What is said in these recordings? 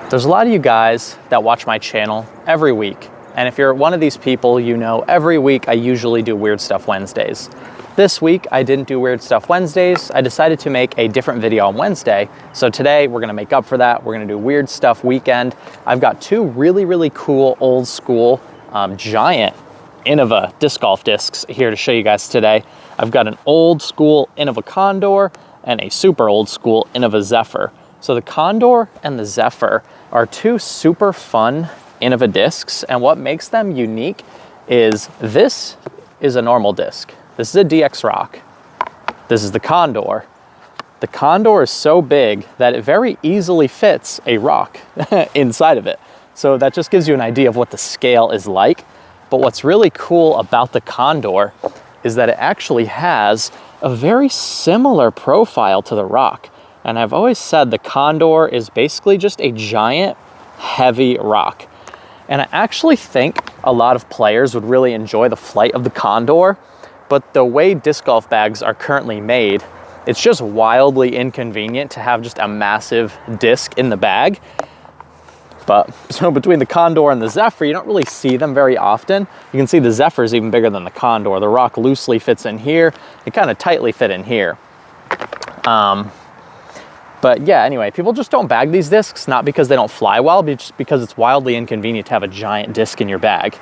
There's a lot of you guys that watch my channel every week. And if you're one of these people, you know every week I usually do Weird Stuff Wednesdays. This week I didn't do Weird Stuff Wednesdays. I decided to make a different video on Wednesday. So today we're gonna make up for that. We're gonna do Weird Stuff Weekend. I've got two really cool old school giant Innova disc golf discs here to show you guys today. I've got an old school Innova Condor and a super old school Innova Zephyr. So the Condor and the Zephyr are two super fun Innova discs, and what makes them unique is this is a normal disc. This is a DX Rock. This is the Condor. The Condor is so big that it very easily fits a rock inside of it. So that just gives you an idea of what the scale is like. But what's really cool about the Condor is that it actually has a very similar profile to the rock. And I've always said the Condor is basically just a giant, heavy rock. And I actually think a lot of players would really enjoy the flight of the Condor, but the way disc golf bags are currently made, it's just wildly inconvenient to have just a massive disc in the bag. But so between the Condor and the Zephyr, you don't really see them very often. You can see the Zephyr is even bigger than the Condor. The rock loosely fits in here. It kind of tightly fit in here. But yeah, anyway, people just don't bag these discs, not because they don't fly well, but just because it's wildly inconvenient to have a giant disc in your bag.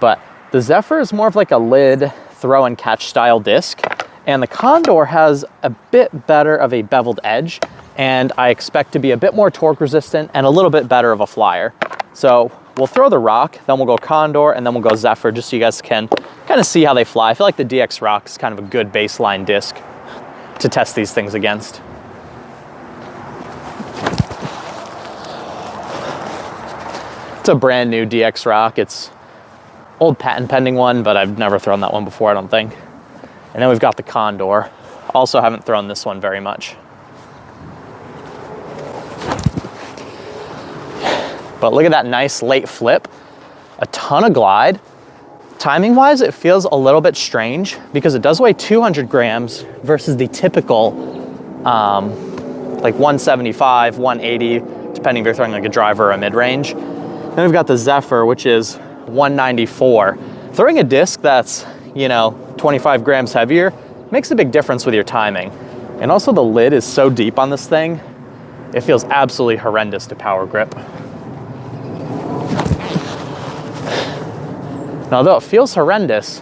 But the Zephyr is more of like a lid throw and catch style disc, and the Condor has a bit better of a beveled edge, and I expect to be a bit more torque resistant and a little bit better of a flyer. So we'll throw the rock, then we'll go Condor, and then we'll go Zephyr, just so you guys can kind of see how they fly. I feel like the DX Rock is kind of a good baseline disc to test these things against. It's a brand new DX Rock. It's old patent pending one, but I've never thrown that one before, I don't think. And then we've got the Condor. Also haven't thrown this one very much. But look at that nice late flip. A ton of glide. Timing wise, it feels a little bit strange because it does weigh 200 grams versus the typical like 175, 180, depending if you're throwing like a driver or a mid-range. Then we've got the Zephyr, which is 194. Throwing a disc that's, 25 grams heavier makes a big difference with your timing. And also the lid is so deep on this thing, it feels absolutely horrendous to power grip. And although it feels horrendous,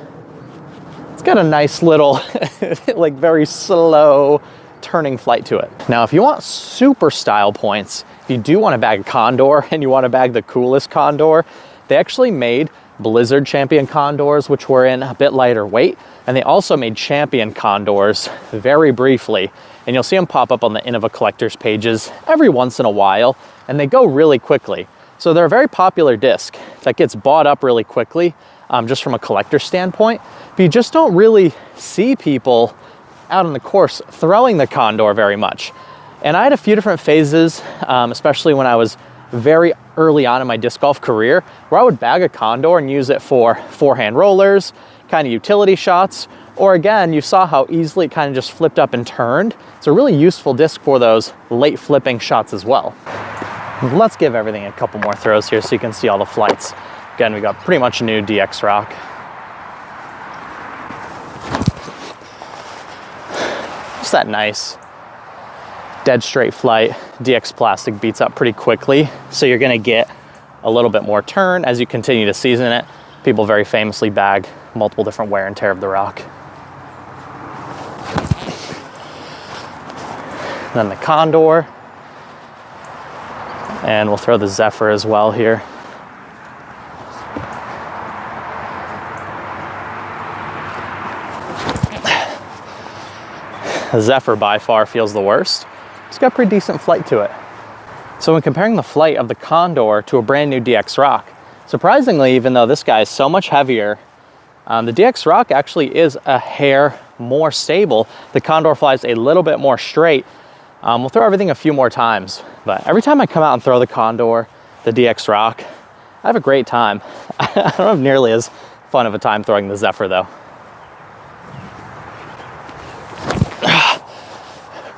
it's got a nice little, like very slow turning flight to it. Now, if you want super style points, if you do want to bag a Condor and you want to bag the coolest Condor, they actually made Blizzard Champion Condors, which were in a bit lighter weight. And they also made Champion Condors very briefly. And you'll see them pop up on the Innova collectors pages every once in a while, and they go really quickly. So they're a very popular disc that gets bought up really quickly, just from a collector standpoint. But you just don't really see people out on the course throwing the Condor very much. And I had a few different phases, especially when I was very early on in my disc golf career, where I would bag a Condor and use it for forehand rollers, kind of utility shots, or again, you saw how easily it kind of just flipped up and turned. It's a really useful disc for those late flipping shots as well. Let's give everything a couple more throws here so you can see all the flights. Again, we got pretty much a new DX Rock. Just that nice dead straight flight. DX plastic beats up pretty quickly, so you're gonna get a little bit more turn as you continue to season it. People very famously bag multiple different wear and tear of the rock. Then the Condor, and we'll throw the Zephyr as well here. The Zephyr by far feels the worst. It's got pretty decent flight to it. So when comparing the flight of the Condor to a brand new DX Rock, surprisingly, even though this guy is so much heavier, the DX Rock actually is a hair more stable. The Condor flies a little bit more straight. We'll throw everything a few more times, but every time I come out and throw the Condor, the DX Rock, I have a great time. I don't have nearly as fun of a time throwing the Zephyr though.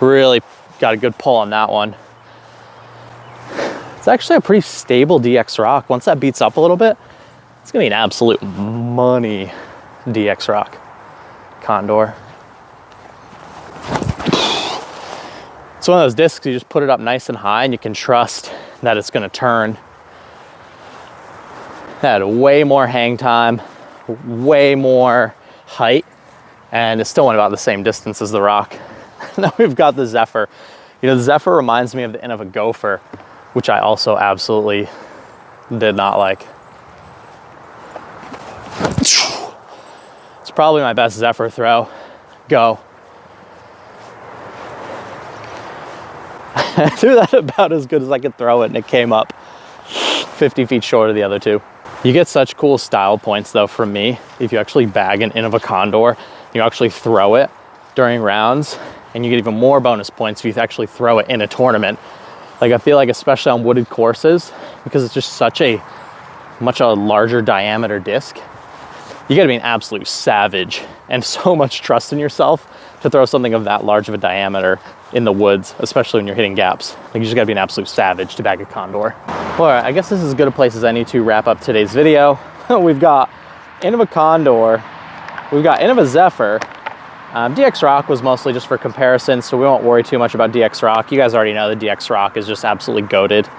Really got a good pull on that one. It's actually a pretty stable DX rock. Once that beats up a little bit, it's gonna be an absolute money DX rock. Condor. It's one of those discs, you just put it up nice and high and you can trust that it's gonna turn. It had way more hang time, way more height, and it still went about the same distance as the rock. Now we've got the Zephyr. You know, the Zephyr reminds me of the end of a gopher, which I also absolutely did not like. It's probably my best Zephyr throw. Go. I threw that about as good as I could throw it, and it came up 50 feet short of the other two. You get such cool style points though from me if you actually bag an in of a Condor, you actually throw it during rounds, and you get even more bonus points if you actually throw it in a tournament. Like I feel like especially on wooded courses, because it's just such a much larger diameter disc, you gotta be an absolute savage and so much trust in yourself to throw something of that large of a diameter in the woods, especially when you're hitting gaps. Like you just gotta be an absolute savage to bag a Condor. All right, I guess this is as good a place as any to wrap up today's video. We've got in of a Condor, we've got in of a Zephyr. DX Rock was mostly just for comparison, so we won't worry too much about DX Rock. You guys already know the DX Rock is just absolutely goated.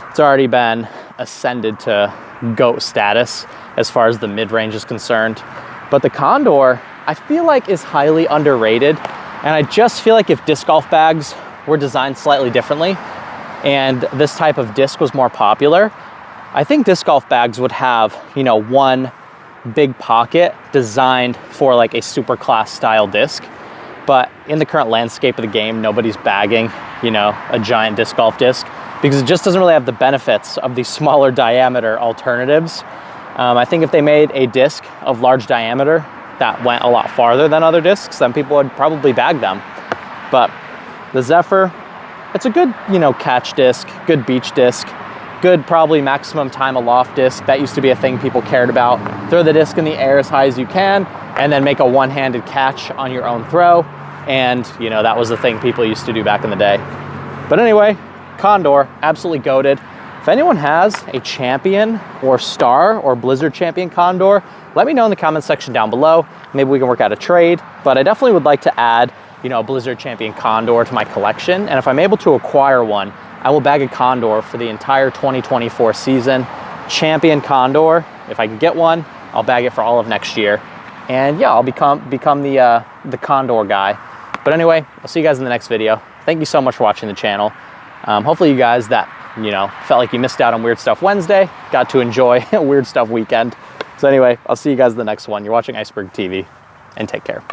It's already been ascended to GOAT status as far as the mid-range is concerned. But the Condor, I feel like is highly underrated. And I just feel like if disc golf bags were designed slightly differently and this type of disc was more popular, I think disc golf bags would have, you know, one big pocket designed for like a super class style disc. But in the current landscape of the game, nobody's bagging, you know, a giant disc golf disc because it just doesn't really have the benefits of the smaller diameter alternatives. I think if they made a disc of large diameter that went a lot farther than other discs, then people would probably bag them. But the Zephyr, it's a good, you know, catch disc, good beach disc, good probably maximum time aloft disc. That used to be a thing people cared about. Throw the disc in the air as high as you can and then make a one-handed catch on your own throw. And, you know, that was the thing people used to do back in the day. But anyway, Condor, absolutely goated. If anyone has a champion or star or Blizzard champion Condor, let me know in the comments section down below. Maybe we can work out a trade, but I definitely would like to add, you know, a Blizzard champion Condor to my collection. And if I'm able to acquire one, I will bag a Condor for the entire 2024 season. Champion Condor, if I can get one, I'll bag it for all of next year. And yeah, I'll become the Condor guy. But anyway, I'll see you guys in the next video. Thank you so much for watching the channel. Hopefully you guys that, you know, felt like you missed out on Weird Stuff Wednesday got to enjoy a Weird Stuff weekend. So anyway, I'll see you guys in the next one. You're watching Iceberg TV, and take care.